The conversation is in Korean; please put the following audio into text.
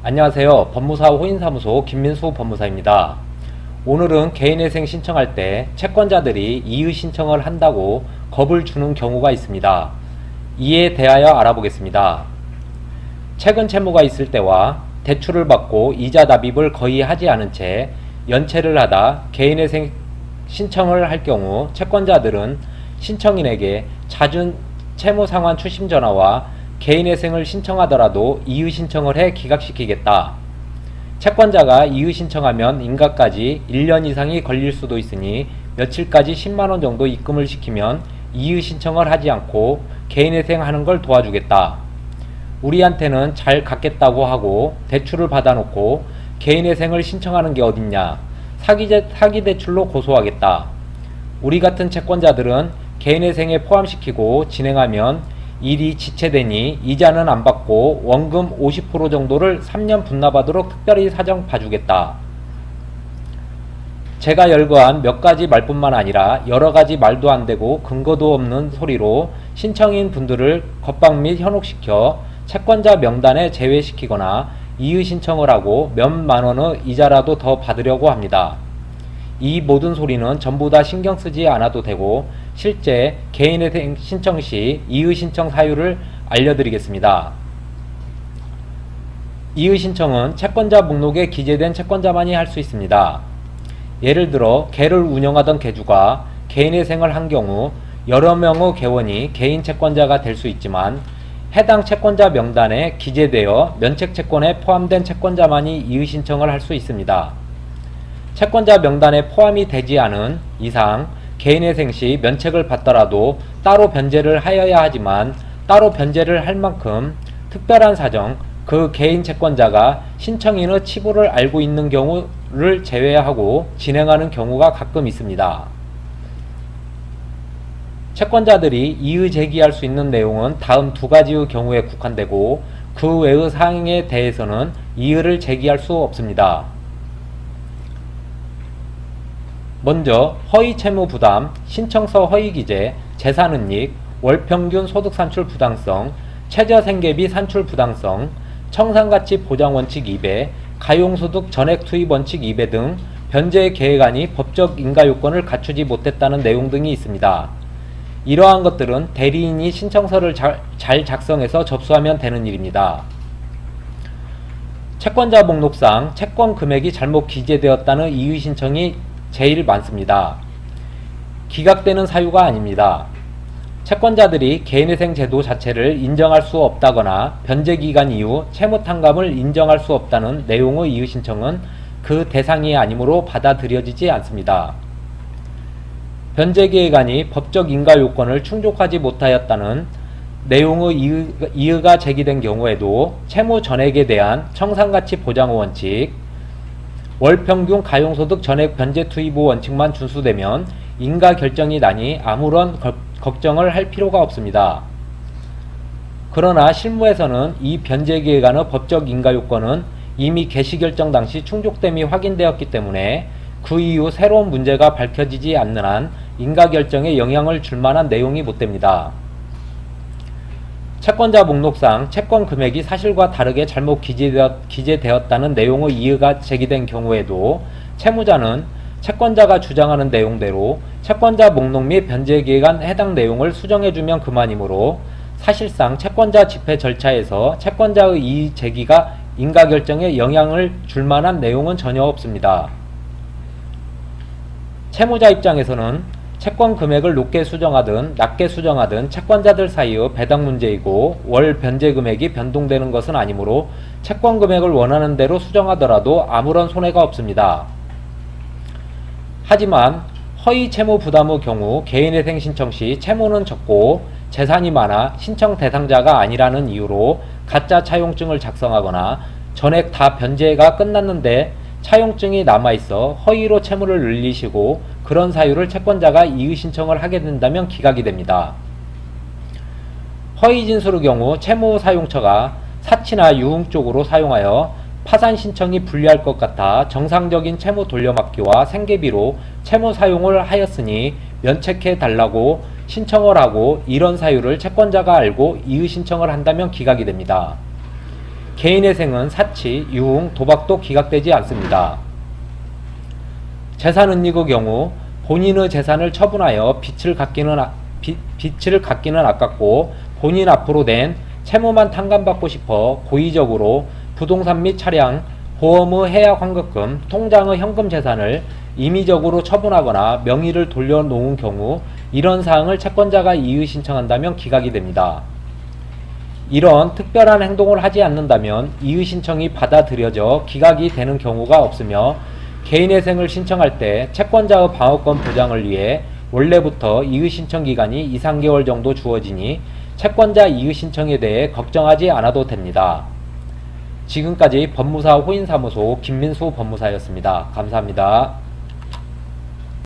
안녕하세요. 법무사 호인사무소 김민수 법무사입니다. 오늘은 개인회생 신청할 때 채권자들이 이의 신청을 한다고 겁을 주는 경우가 있습니다. 이에 대하여 알아보겠습니다. 최근 채무가 있을 때와 대출을 받고 이자 납입을 거의 하지 않은 채 연체를 하다 개인회생 신청을 할 경우 채권자들은 신청인에게 잦은 채무상환 추심 전화와 개인회생을 신청하더라도 이의 신청을 해 기각시키겠다. 채권자가 이의 신청하면 인가까지 1년 이상이 걸릴 수도 있으니 며칠까지 10만원 정도 입금을 시키면 이의 신청을 하지 않고 개인회생하는 걸 도와주겠다. 우리한테는 잘 갚겠다고 하고 대출을 받아놓고 개인회생을 신청하는 게 어딨냐. 사기 대출로 고소하겠다. 우리 같은 채권자들은 개인회생에 포함시키고 진행하면 일이 지체되니 이자는 안 받고 원금 50% 정도를 3년 분납하도록 특별히 사정 봐주겠다. 제가 열거한 몇 가지 말뿐만 아니라 여러 가지 말도 안 되고 근거도 없는 소리로 신청인 분들을 겁박 및 현혹시켜 채권자 명단에 제외시키거나 이의 신청을 하고 몇만 원의 이자라도 더 받으려고 합니다. 이 모든 소리는 전부 다 신경 쓰지 않아도 되고 실제 개인회생 신청 시 이의 신청 사유를 알려드리겠습니다. 이의 신청은 채권자 목록에 기재된 채권자만이 할 수 있습니다. 예를 들어 개를 운영하던 개주가 개인회생을 한 경우 여러 명의 개원이 개인 채권자가 될 수 있지만 해당 채권자 명단에 기재되어 면책채권에 포함된 채권자만이 이의 신청을 할 수 있습니다. 채권자 명단에 포함이 되지 않은 이상 개인회생 시 면책을 받더라도 따로 변제를 하여야 하지만 따로 변제를 할 만큼 특별한 사정, 그 개인 채권자가 신청인의 치부를 알고 있는 경우를 제외하고 진행하는 경우가 가끔 있습니다. 채권자들이 이의 제기할 수 있는 내용은 다음 두 가지의 경우에 국한되고 그 외의 사항에 대해서는 이의를 제기할 수 없습니다. 먼저 허위 채무 부담, 신청서 허위 기재, 재산은닉, 월평균 소득 산출 부당성, 최저생계비 산출 부당성, 청산가치 보장 원칙 2배, 가용소득 전액 투입 원칙 2배 등 변제 계획안이 법적 인가 요건을 갖추지 못했다는 내용 등이 있습니다. 이러한 것들은 대리인이 신청서를 잘 작성해서 접수하면 되는 일입니다. 채권자 목록상 채권 금액이 잘못 기재되었다는 이의 신청이 제일 많습니다. 기각되는 사유가 아닙니다. 채권자들이 개인회생 제도 자체를 인정할 수 없다거나 변제기간 이후 채무탕감을 인정할 수 없다는 내용의 이의 신청은 그 대상이 아니므로 받아들여지지 않습니다. 변제기간이 법적 인가 요건을 충족하지 못하였다는 내용의 이의가 제기된 경우에도 채무 전액에 대한 청산가치 보장 원칙, 월평균 가용소득 전액 변제 투입 원칙만 준수되면 인가 결정이 나니 아무런 걱정을 할 필요가 없습니다. 그러나 실무에서는 이 변제기간의 법적 인가 요건은 이미 개시결정 당시 충족됨이 확인되었기 때문에 그 이후 새로운 문제가 밝혀지지 않는 한 인가 결정에 영향을 줄 만한 내용이 못 됩니다. 채권자 목록상 채권 금액이 사실과 다르게 잘못 기재되었다는 내용의 이의가 제기된 경우에도 채무자는 채권자가 주장하는 내용대로 채권자 목록 및 변제기간 해당 내용을 수정해주면 그만이므로 사실상 채권자 집행 절차에서 채권자의 이의 제기가 인가 결정에 영향을 줄 만한 내용은 전혀 없습니다. 채무자 입장에서는 채권 금액을 높게 수정하든 낮게 수정하든 채권자들 사이의 배당 문제이고 월 변제 금액이 변동되는 것은 아니므로 채권 금액을 원하는 대로 수정하더라도 아무런 손해가 없습니다. 하지만 허위 채무 부담의 경우 개인회생 신청 시 채무는 적고 재산이 많아 신청 대상자가 아니라는 이유로 가짜 차용증을 작성하거나 전액 다 변제가 끝났는데 차용증이 남아있어 허위로 채무를 늘리시고 그런 사유를 채권자가 이의 신청을 하게 된다면 기각이 됩니다. 허위 진술의 경우 채무 사용처가 사치나 유흥 쪽으로 사용하여 파산 신청이 불리할 것 같아 정상적인 채무 돌려막기와 생계비로 채무 사용을 하였으니 면책해 달라고 신청을 하고 이런 사유를 채권자가 알고 이의 신청을 한다면 기각이 됩니다. 개인회생은 사치, 유흥, 도박도 기각되지 않습니다. 재산은닉의 경우 본인의 재산을 처분하여 빚을 갚기는 아깝고 본인 앞으로 낸 채무만 탕감받고 싶어 고의적으로 부동산 및 차량, 보험의 해약 환급금, 통장의 현금 재산을 임의적으로 처분하거나 명의를 돌려놓은 경우 이런 사항을 채권자가 이의 신청한다면 기각이 됩니다. 이런 특별한 행동을 하지 않는다면 이의 신청이 받아들여져 기각이 되는 경우가 없으며 개인회생을 신청할 때 채권자의 방어권 보장을 위해 원래부터 이의 신청 기간이 2, 3개월 정도 주어지니 채권자 이의 신청에 대해 걱정하지 않아도 됩니다. 지금까지 법무사 호인사무소 김민수 법무사였습니다. 감사합니다.